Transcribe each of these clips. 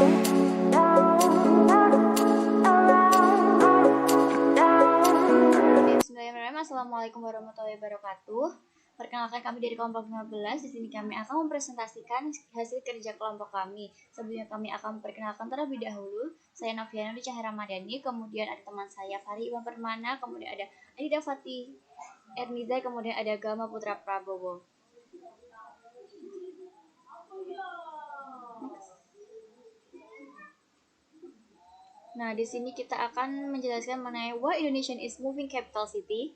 Bismillahirrahmanirrahim. Assalamualaikum warahmatullahi wabarakatuh. Perkenalkan, kami dari kelompok 15. Di sini kami akan mempresentasikan hasil kerja kelompok kami. Sebelumnya kami akan memperkenalkan terlebih dahulu. Saya Noviana Cahaya Ramadhani, kemudian ada teman saya Fahri Iwan Permana, kemudian ada Adida Fatih Erniza, kemudian ada Gama Putra Prabowo. Nah, di sini kita akan menjelaskan mengenai why Indonesia is moving capital city.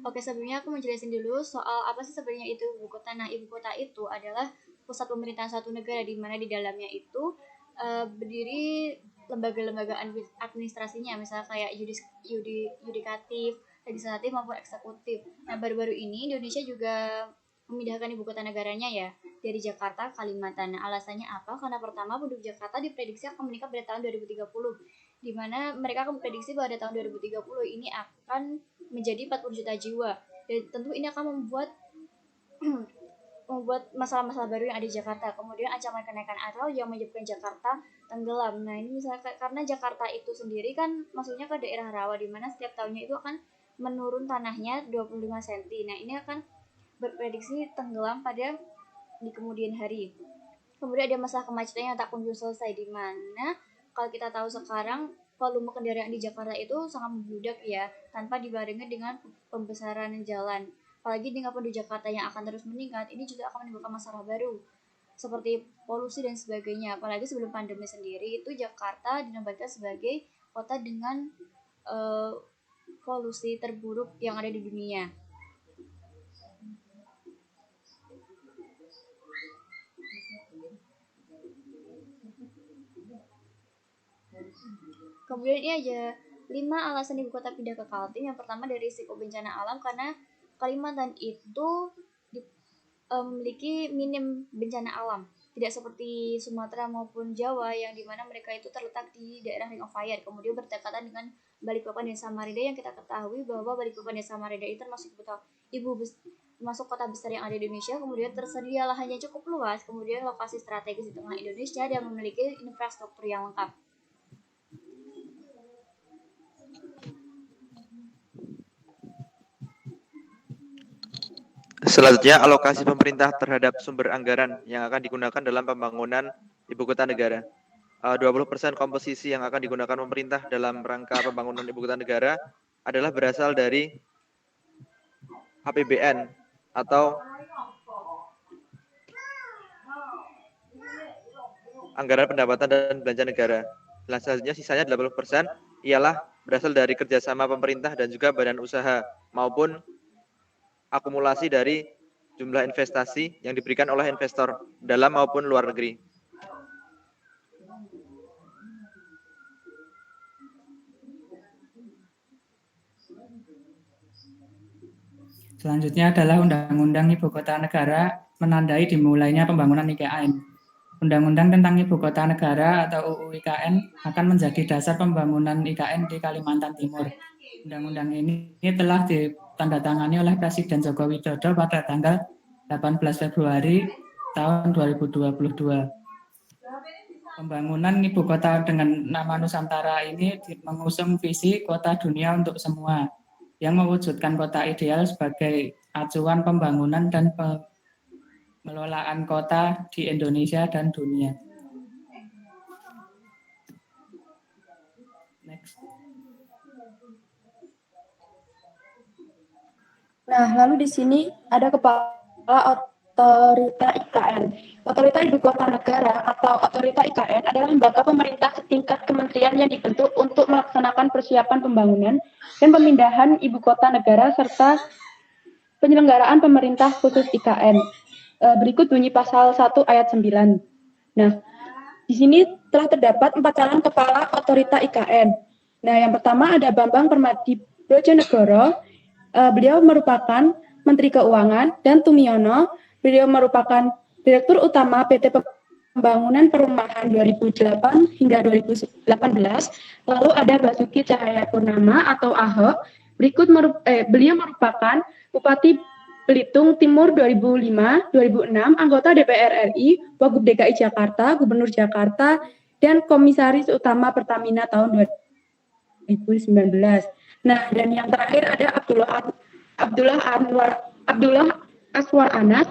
Oke, sebelumnya aku menjelasin dulu soal apa sih sebenarnya itu ibu kota. Nah, ibu kota itu adalah pusat pemerintahan suatu negara, di mana di dalamnya itu berdiri lembaga-lembaga administrasinya, misalnya kayak yudikatif, legislatif maupun eksekutif. Nah, baru-baru ini Indonesia juga memindahkan ibu kota negaranya ya dari Jakarta ke Kalimantan. Nah, alasannya apa? Karena pertama, penduduk Jakarta diprediksi akan meningkat pada tahun 2030, di mana mereka akan memprediksi pada tahun 2030 ini akan menjadi 40 juta jiwa, dan tentu ini akan membuat masalah-masalah baru yang ada di Jakarta. Kemudian ancaman kenaikan air laut yang menyebabkan Jakarta tenggelam. Nah, ini misalnya karena Jakarta itu sendiri kan maksudnya ke daerah rawa, di mana setiap tahunnya itu akan menurun tanahnya 25 cm. Nah, ini akan berprediksi tenggelam pada di kemudian hari. Kemudian ada masalah kemacetan yang tak kunjung selesai, di mana kalau kita tahu sekarang volume kendaraan di Jakarta itu sangat membludak ya, tanpa dibarengi dengan pembesaran jalan. Apalagi dengan penduduk Jakarta yang akan terus meningkat, ini juga akan menimbulkan masalah baru seperti polusi dan sebagainya. Apalagi sebelum pandemi sendiri itu Jakarta dinobatkan sebagai kota dengan polusi terburuk yang ada di dunia. Kemudian ini aja 5 alasan ibu kota pindah ke Kaltim. Yang pertama dari risiko bencana alam, karena Kalimantan itu memiliki minim bencana alam, tidak seperti Sumatera maupun Jawa yang dimana mereka itu terletak di daerah Ring of Fire, kemudian berdekatan dengan Balikpapan dan Samarinda, yang kita ketahui bahwa Balikpapan dan Samarinda itu termasuk kota besar yang ada di Indonesia. Kemudian tersedia lahannya cukup luas, kemudian lokasi strategis di tengah Indonesia dan memiliki infrastruktur yang lengkap. Selanjutnya, alokasi pemerintah terhadap sumber anggaran yang akan digunakan dalam pembangunan ibu kota negara. 20% komposisi yang akan digunakan pemerintah dalam rangka pembangunan ibu kota negara adalah berasal dari APBN atau anggaran pendapatan dan belanja negara. Selanjutnya, sisanya 80% ialah berasal dari kerjasama pemerintah dan juga badan usaha maupun akumulasi dari jumlah investasi yang diberikan oleh investor dalam maupun luar negeri. Selanjutnya adalah Undang-Undang Ibu Kota Negara menandai dimulainya pembangunan IKN. Undang-Undang tentang Ibu Kota Negara atau UU IKN akan menjadi dasar pembangunan IKN di Kalimantan Timur. Undang-undang ini telah ditandatangani oleh Presiden Joko Widodo pada tanggal 18 Februari tahun 2022. Pembangunan ibu kota dengan nama Nusantara ini mengusung visi kota dunia untuk semua, yang mewujudkan kota ideal sebagai acuan pembangunan dan pengelolaan kota di Indonesia dan dunia. Next. Nah, lalu di sini ada kepala otorita IKN. Otorita Ibu Kota Negara atau otorita IKN adalah lembaga pemerintah setingkat kementerian yang dibentuk untuk melaksanakan persiapan pembangunan dan pemindahan ibu kota negara serta penyelenggaraan pemerintah khusus IKN. Berikut bunyi pasal 1 ayat 9. Nah, di sini telah terdapat 4 calon kepala otorita IKN. Nah, yang pertama ada Bambang Permadi Brojonegoro. Beliau merupakan Menteri Keuangan, dan Tumiono, beliau merupakan Direktur Utama PT Pembangunan Perumahan 2008 hingga 2018. Lalu ada Basuki Cahayapurnama atau Ahok. Beliau merupakan Bupati Belitung Timur 2005, 2006, anggota DPR RI, Wagub DKI Jakarta, Gubernur Jakarta, dan Komisaris Utama Pertamina tahun 2019. Nah, dan yang terakhir ada Abdullah Aswar Anas.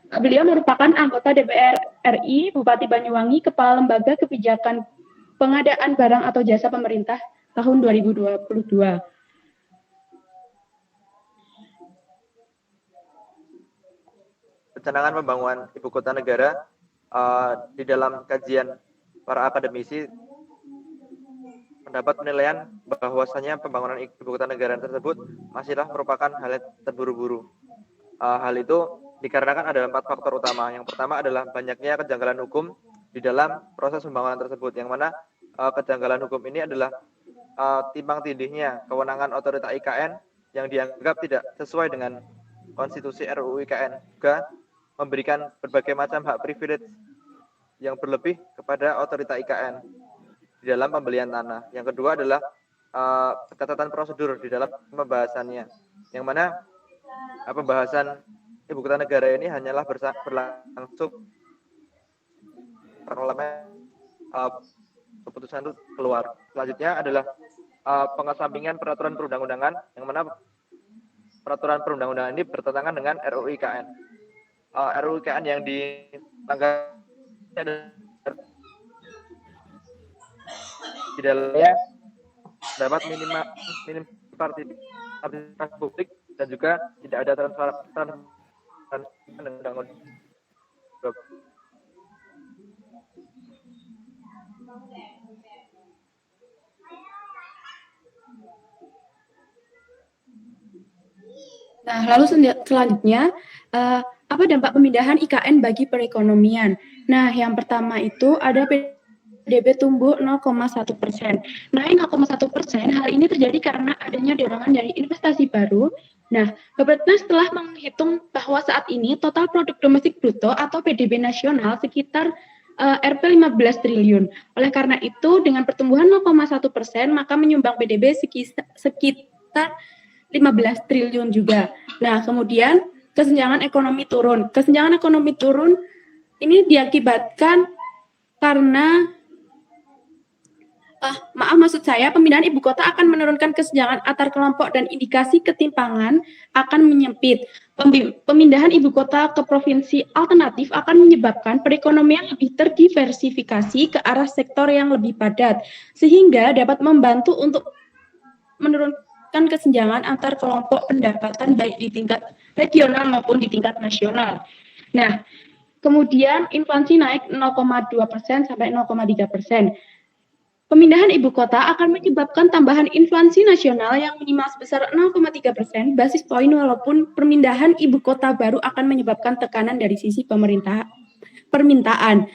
Beliau merupakan anggota DPR RI, Bupati Banyuwangi, Kepala Lembaga Kebijakan Pengadaan Barang atau Jasa Pemerintah tahun 2022. Pencanangan pembangunan ibu kota negara di dalam kajian para akademisi mendapat penilaian bahwasanya pembangunan ibu kota negara tersebut masihlah merupakan hal yang terburu-buru. Hal itu dikarenakan ada 4 faktor utama. Yang pertama adalah banyaknya kejanggalan hukum di dalam proses pembangunan tersebut, yang mana kejanggalan hukum ini adalah timbang tindihnya kewenangan otorita IKN yang dianggap tidak sesuai dengan konstitusi RUU IKN, juga memberikan berbagai macam hak privilege yang berlebih kepada otorita IKN di dalam pembelian tanah. Yang kedua adalah catatan prosedur di dalam pembahasannya, yang mana pembahasan ibu kota negara ini hanyalah berlangsung parlemen keputusan itu keluar. Selanjutnya adalah pengesampingan peraturan perundang-undangan, yang mana peraturan perundang-undangan ini bertentangan dengan RUU IKN. RUU IKN yang dilanggar di dalamnya dapat minim partisipasi publik dan juga tidak ada transparansi undang-undang. Nah, lalu selanjutnya, apa dampak pemindahan IKN bagi perekonomian? Nah, yang pertama itu ada PDB tumbuh 0,1%. Naik 0,1%, hal ini terjadi karena adanya dorongan dari investasi baru. Nah, Bappenas telah menghitung bahwa saat ini total produk domestik bruto atau PDB nasional sekitar Rp 15 triliun. Oleh karena itu, dengan pertumbuhan 0,1%, maka menyumbang PDB sekitar 15 triliun juga. Nah, kemudian kesenjangan ekonomi turun. Kesenjangan ekonomi turun ini diakibatkan karena maksud saya pemindahan ibu kota akan menurunkan kesenjangan antar kelompok dan indikasi ketimpangan akan menyempit. Pemindahan ibu kota ke provinsi alternatif akan menyebabkan perekonomian lebih terdiversifikasi ke arah sektor yang lebih padat, sehingga dapat membantu untuk menurunkan kesenjangan antar kelompok pendapatan baik di tingkat regional maupun di tingkat nasional. Nah, kemudian inflasi naik 0,2% sampai 0,3%. Pemindahan ibu kota akan menyebabkan tambahan inflasi nasional yang minimal sebesar 0,3% basis poin, walaupun pemindahan ibu kota baru akan menyebabkan tekanan dari sisi permintaan.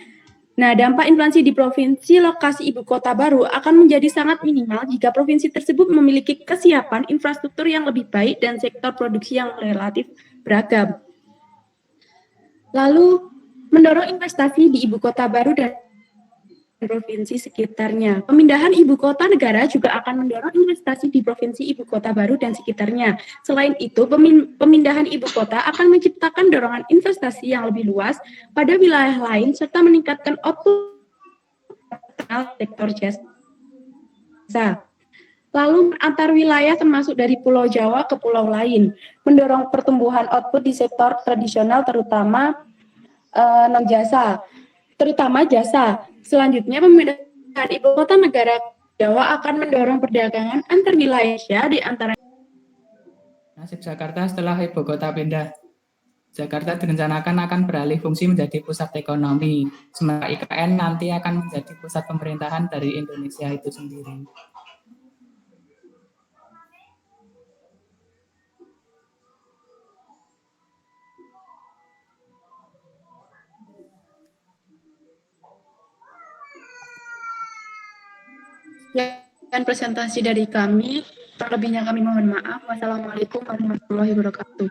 Nah, dampak inflasi di provinsi lokasi ibu kota baru akan menjadi sangat minimal jika provinsi tersebut memiliki kesiapan infrastruktur yang lebih baik dan sektor produksi yang relatif beragam. Lalu, mendorong investasi di ibu kota baru dan provinsi sekitarnya. Pemindahan ibu kota negara juga akan mendorong investasi di provinsi ibu kota baru dan sekitarnya. Selain itu, pemindahan ibu kota akan menciptakan dorongan investasi yang lebih luas pada wilayah lain serta meningkatkan output sektor jasa. Lalu antar wilayah termasuk dari Pulau Jawa ke pulau lain, mendorong pertumbuhan output di sektor tradisional terutama non-jasa, terutama jasa. Selanjutnya, pemindahan ibu kota negara Jawa akan mendorong perdagangan antar wilayah di antara. Nasib Jakarta setelah ibu kota pindah. Jakarta direncanakan akan beralih fungsi menjadi pusat ekonomi, sementara IKN nanti akan menjadi pusat pemerintahan dari Indonesia itu sendiri. Dan presentasi dari kami, terlebihnya kami mohon maaf. Wassalamualaikum warahmatullahi wabarakatuh.